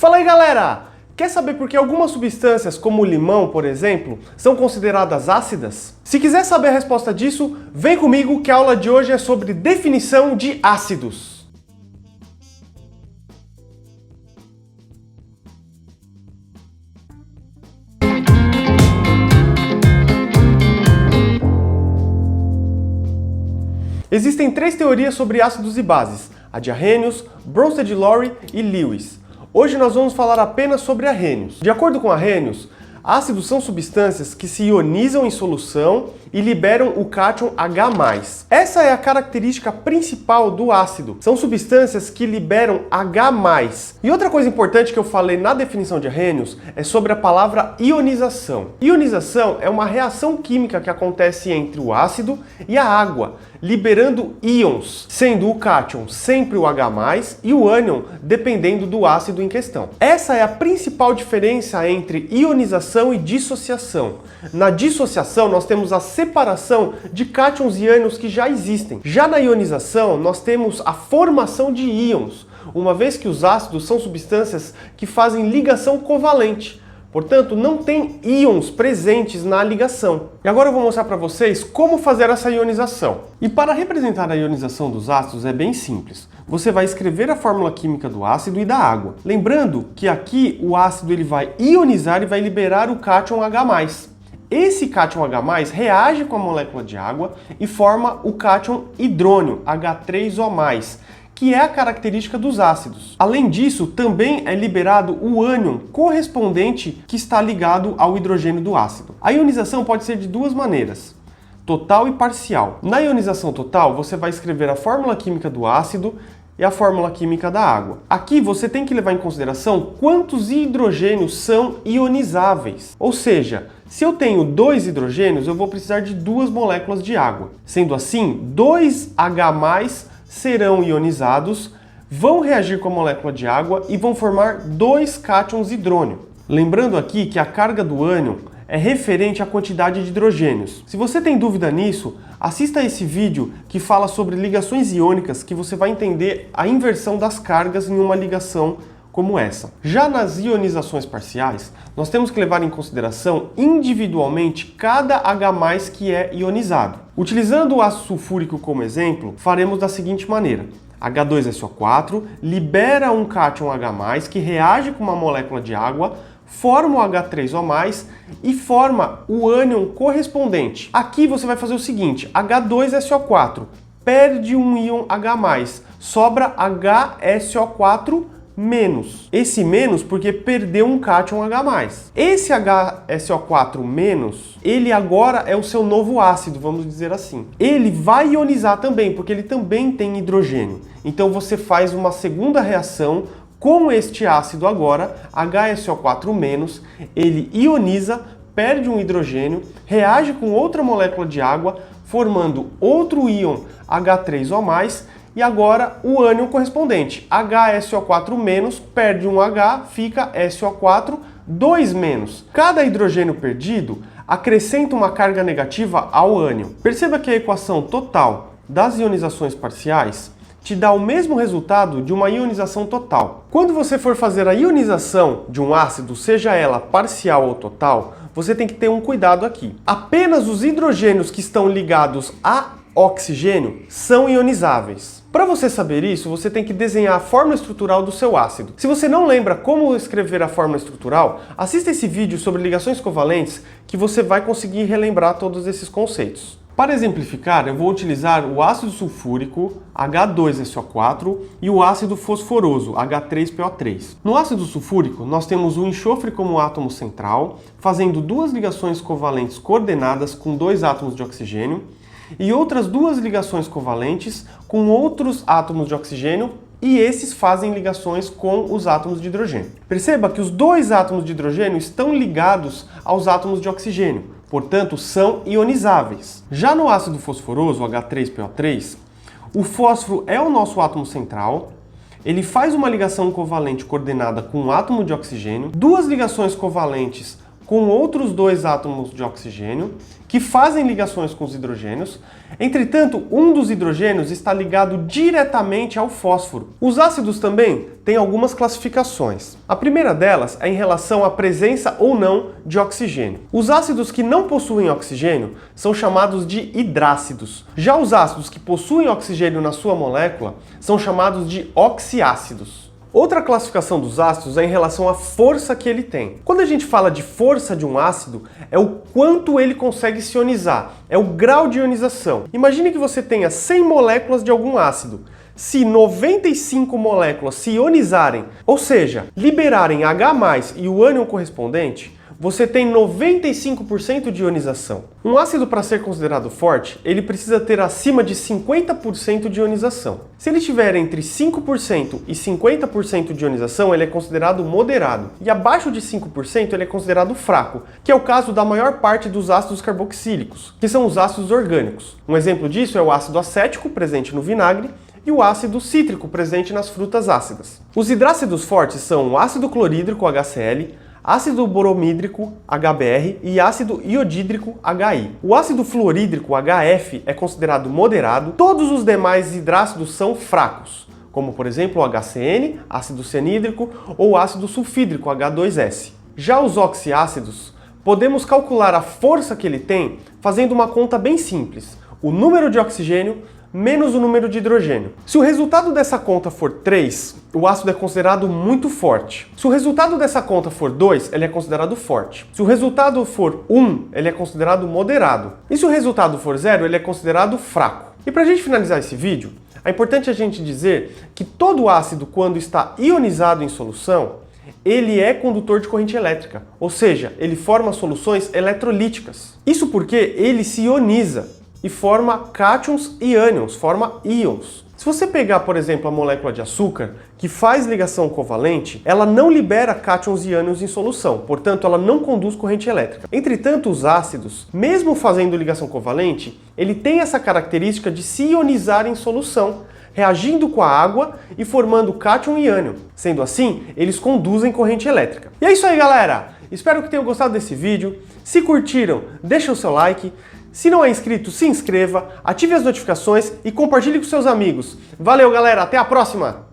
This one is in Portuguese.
Fala aí, galera! Quer saber por que algumas substâncias, como o limão, por exemplo, são consideradas ácidas? Se quiser saber a resposta disso, vem comigo que a aula de hoje é sobre definição de ácidos. Existem três teorias sobre ácidos e bases, a de Arrhenius, Bronsted-Lowry e Lewis. Hoje nós vamos falar apenas sobre Arrhenius. De acordo com Arrhenius, ácidos são substâncias que se ionizam em solução e liberam o cátion H+. Essa é a característica principal do ácido. São substâncias que liberam H+. E outra coisa importante que eu falei na definição de Arrhenius é sobre a palavra ionização. Ionização é uma reação química que acontece entre o ácido e a água, liberando íons, sendo o cátion sempre o H+, e o ânion dependendo do ácido em questão. Essa é a principal diferença entre ionização e dissociação. Na dissociação, nós temos a separação de cátions e ânions que já existem. Já na ionização, nós temos a formação de íons, uma vez que os ácidos são substâncias que fazem ligação covalente. Portanto, não tem íons presentes na ligação. E agora eu vou mostrar para vocês como fazer essa ionização. E para representar a ionização dos ácidos é bem simples. Você vai escrever a fórmula química do ácido e da água. Lembrando que aqui o ácido ele vai ionizar e vai liberar o cátion H+. Esse cátion H+ reage com a molécula de água e forma o cátion hidrônio, H3O+, que é a característica dos ácidos. Além disso, também é liberado o ânion correspondente que está ligado ao hidrogênio do ácido. A ionização pode ser de duas maneiras, total e parcial. Na ionização total, você vai escrever a fórmula química do ácido e a fórmula química da água. Aqui você tem que levar em consideração quantos hidrogênios são ionizáveis. Ou seja, se eu tenho 2 hidrogênios, eu vou precisar de 2 moléculas de água. Sendo assim, 2H+ serão ionizados, vão reagir com a molécula de água e vão formar 2 cátions hidrônio. Lembrando aqui que a carga do ânion é referente à quantidade de hidrogênios. Se você tem dúvida nisso, assista esse vídeo que fala sobre ligações iônicas, que você vai entender a inversão das cargas em uma ligação como essa. Já nas ionizações parciais, nós temos que levar em consideração individualmente cada H+ que é ionizado. Utilizando o ácido sulfúrico como exemplo, faremos da seguinte maneira. H2SO4 libera um cátion H+, que reage com uma molécula de água, forma o H3O+, e forma o ânion correspondente. Aqui você vai fazer o seguinte, H2SO4 perde um íon H+, sobra HSO4-. Esse menos porque perdeu um cátion H+. Esse HSO4-, ele agora é o seu novo ácido, vamos dizer assim. Ele vai ionizar também, porque ele também tem hidrogênio. Então você faz uma segunda reação com este ácido agora, HSO4-, ele ioniza, perde um hidrogênio, reage com outra molécula de água, formando outro íon H3O+, e agora o ânion correspondente, HSO4-, perde um H, fica SO4, 2-. Cada hidrogênio perdido acrescenta uma carga negativa ao ânion. Perceba que a equação total das ionizações parciais te dá o mesmo resultado de uma ionização total. Quando você for fazer a ionização de um ácido, seja ela parcial ou total, você tem que ter um cuidado aqui. Apenas os hidrogênios que estão ligados a oxigênio são ionizáveis. Para você saber isso, você tem que desenhar a fórmula estrutural do seu ácido. Se você não lembra como escrever a fórmula estrutural, assista esse vídeo sobre ligações covalentes que você vai conseguir relembrar todos esses conceitos. Para exemplificar, eu vou utilizar o ácido sulfúrico, H2SO4, e o ácido fosforoso, H3PO3. No ácido sulfúrico, nós temos o enxofre como átomo central, fazendo 2 ligações covalentes coordenadas com 2 átomos de oxigênio, e outras 2 ligações covalentes com outros átomos de oxigênio, e esses fazem ligações com os átomos de hidrogênio. Perceba que os 2 átomos de hidrogênio estão ligados aos átomos de oxigênio, portanto são ionizáveis. Já no ácido fosforoso, H3PO3, o fósforo é o nosso átomo central, ele faz uma ligação covalente coordenada com um átomo de oxigênio, 2 ligações covalentes com outros dois átomos de oxigênio, que fazem ligações com os hidrogênios. Entretanto, um dos hidrogênios está ligado diretamente ao fósforo. Os ácidos também têm algumas classificações. A primeira delas é em relação à presença ou não de oxigênio. Os ácidos que não possuem oxigênio são chamados de hidrácidos. Já os ácidos que possuem oxigênio na sua molécula são chamados de oxiácidos. Outra classificação dos ácidos é em relação à força que ele tem. Quando a gente fala de força de um ácido, é o quanto ele consegue se ionizar, é o grau de ionização. Imagine que você tenha 100 moléculas de algum ácido. Se 95 moléculas se ionizarem, ou seja, liberarem H+ e o ânion correspondente, você tem 95% de ionização. Um ácido, para ser considerado forte, ele precisa ter acima de 50% de ionização. Se ele tiver entre 5% e 50% de ionização, ele é considerado moderado. E abaixo de 5% ele é considerado fraco, que é o caso da maior parte dos ácidos carboxílicos, que são os ácidos orgânicos. Um exemplo disso é o ácido acético, presente no vinagre, e o ácido cítrico, presente nas frutas ácidas. Os hidrácidos fortes são o ácido clorídrico, HCl, ácido bromídrico, HBr, e ácido iodídrico, HI. O ácido fluorídrico, HF, é considerado moderado. Todos os demais hidrácidos são fracos, como por exemplo o HCN, ácido cianídrico, ou ácido sulfídrico, H2S. Já os oxiácidos, podemos calcular a força que ele tem fazendo uma conta bem simples: o número de oxigênio menos o número de hidrogênio. Se o resultado dessa conta for 3, o ácido é considerado muito forte. Se o resultado dessa conta for 2, ele é considerado forte. Se o resultado for 1, ele é considerado moderado. E se o resultado for 0, ele é considerado fraco. E para a gente finalizar esse vídeo, é importante a gente dizer que todo ácido, quando está ionizado em solução, ele é condutor de corrente elétrica, ou seja, ele forma soluções eletrolíticas. Isso porque ele se ioniza e forma cátions e ânions, forma íons. Se você pegar, por exemplo, a molécula de açúcar, que faz ligação covalente, ela não libera cátions e ânions em solução, portanto ela não conduz corrente elétrica. Entretanto, os ácidos, mesmo fazendo ligação covalente, ele tem essa característica de se ionizar em solução, reagindo com a água e formando cátion e ânion. Sendo assim, eles conduzem corrente elétrica. E é isso aí, galera! Espero que tenham gostado desse vídeo. Se curtiram, deixa o seu like. Se não é inscrito, se inscreva, ative as notificações e compartilhe com seus amigos. Valeu, galera! Até a próxima!